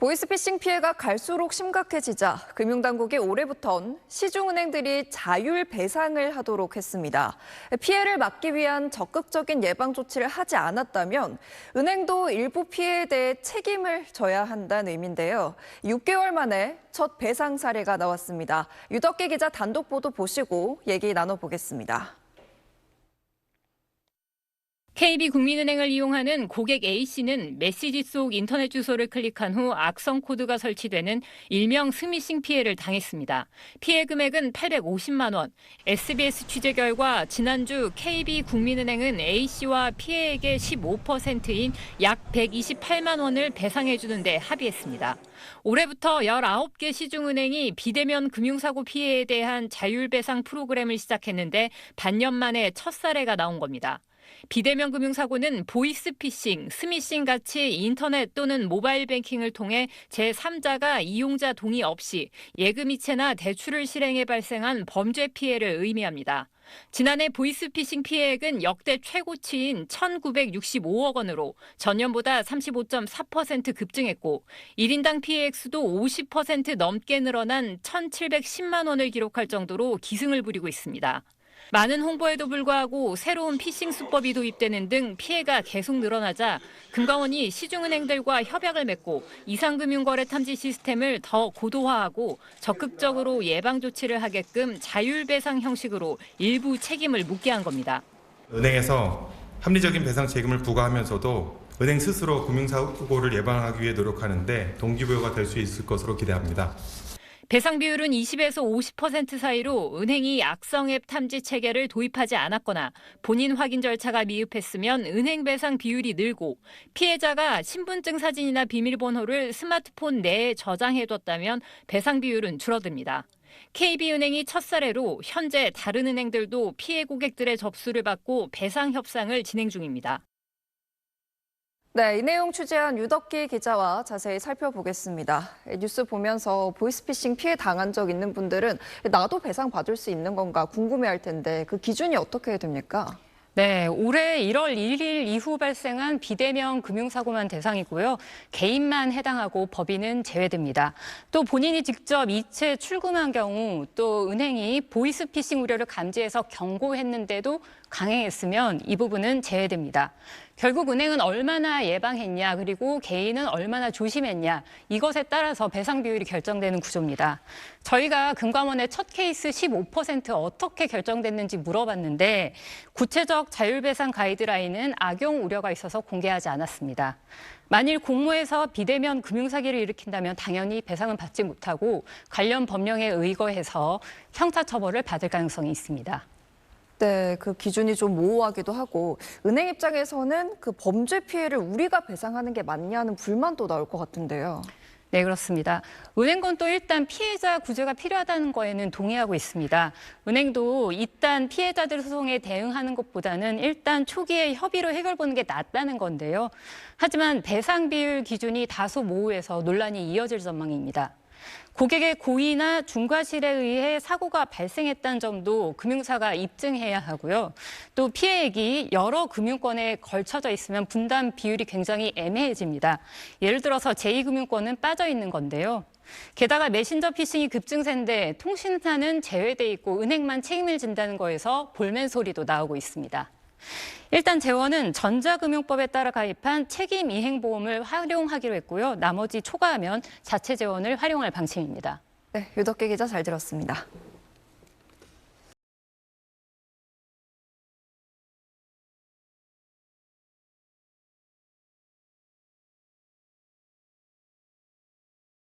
보이스피싱 피해가 갈수록 심각해지자 금융당국이 올해부턴 시중은행들이 자율 배상을 하도록 했습니다. 피해를 막기 위한 적극적인 예방 조치를 하지 않았다면 은행도 일부 피해에 대해 책임을 져야 한다는 의미인데요. 6개월 만에 첫 배상 사례가 나왔습니다. 유덕기 기자 단독 보도 보시고 얘기 나눠보겠습니다. KB국민은행을 이용하는 고객 A씨는 메시지 속 인터넷 주소를 클릭한 후 악성 코드가 설치되는 일명 스미싱 피해를 당했습니다. 피해 금액은 850만 원. SBS 취재 결과 지난주 KB국민은행은 A씨와 피해액의 15%인 약 128만 원을 배상해 주는 데 합의했습니다. 올해부터 19개 시중은행이 비대면 금융사고 피해에 대한 자율배상 프로그램을 시작했는데 반년 만에 첫 사례가 나온 겁니다. 비대면 금융사고는 보이스피싱, 스미싱 같이 인터넷 또는 모바일 뱅킹을 통해 제3자가 이용자 동의 없이 예금이체나 대출을 실행해 발생한 범죄 피해를 의미합니다. 지난해 보이스피싱 피해액은 역대 최고치인 1,965억 원으로 전년보다 35.4% 급증했고 1인당 피해액 수도 50% 넘게 늘어난 1,710만 원을 기록할 정도로 기승을 부리고 있습니다. 많은 홍보에도 불구하고 새로운 피싱 수법이 도입되는 등 피해가 계속 늘어나자 금감원이 시중은행들과 협약을 맺고 이상금융거래 탐지 시스템을 더 고도화하고 적극적으로 예방 조치를 하게끔 자율배상 형식으로 일부 책임을 묻게 한 겁니다. 은행에서 합리적인 배상 책임을 부과하면서도 은행 스스로 금융사고를 예방하기 위해 노력하는 데 동기부여가 될 수 있을 것으로 기대합니다. 배상 비율은 20에서 50% 사이로 은행이 악성 앱 탐지 체계를 도입하지 않았거나 본인 확인 절차가 미흡했으면 은행 배상 비율이 늘고 피해자가 신분증 사진이나 비밀번호를 스마트폰 내에 저장해뒀다면 배상 비율은 줄어듭니다. KB은행이 첫 사례로 현재 다른 은행들도 피해 고객들의 접수를 받고 배상 협상을 진행 중입니다. 네, 이 내용 취재한 유덕기 기자와 자세히 살펴보겠습니다. 뉴스 보면서 보이스피싱 피해 당한 적 있는 분들은 나도 배상 받을 수 있는 건가 궁금해할 텐데 그 기준이 어떻게 됩니까? 네, 올해 1월 1일 이후 발생한 비대면 금융사고만 대상이고요. 개인만 해당하고 법인은 제외됩니다. 또 본인이 직접 이체 출금한 경우 또 은행이 보이스피싱 우려를 감지해서 경고했는데도 강행했으면 이 부분은 제외됩니다. 결국 은행은 얼마나 예방했냐 그리고 개인은 얼마나 조심했냐 이것에 따라서 배상 비율이 결정되는 구조입니다. 저희가 금감원의 첫 케이스 15% 어떻게 결정됐는지 물어봤는데 구체적 자율배상 가이드라인은 악용 우려가 있어서 공개하지 않았습니다. 만일 공모해서 비대면 금융사기를 일으킨다면 당연히 배상은 받지 못하고 관련 법령에 의거해서 형사처벌을 받을 가능성이 있습니다. 네, 그 기준이 좀 모호하기도 하고 은행 입장에서는 그 범죄 피해를 우리가 배상하는 게 맞냐는 불만도 나올 것 같은데요. 네, 그렇습니다. 은행권 또 일단 피해자 구제가 필요하다는 거에는 동의하고 있습니다. 은행도 일단 피해자들 소송에 대응하는 것보다는 일단 초기에 협의로 해결보는 게 낫다는 건데요. 하지만 배상 비율 기준이 다소 모호해서 논란이 이어질 전망입니다. 고객의 고의나 중과실에 의해 사고가 발생했다는 점도 금융사가 입증해야 하고요. 또 피해액이 여러 금융권에 걸쳐져 있으면 분담 비율이 굉장히 애매해집니다. 예를 들어서 제2금융권은 빠져 있는 건데요. 게다가 메신저 피싱이 급증세인데 통신사는 제외돼 있고 은행만 책임을 진다는 거에서 볼멘 소리도 나오고 있습니다. 일단 재원은 전자금융법에 따라 가입한 책임이행보험을 활용하기로 했고요. 나머지 초과하면 자체 재원을 활용할 방침입니다. 네, 유덕기 기자 잘 들었습니다.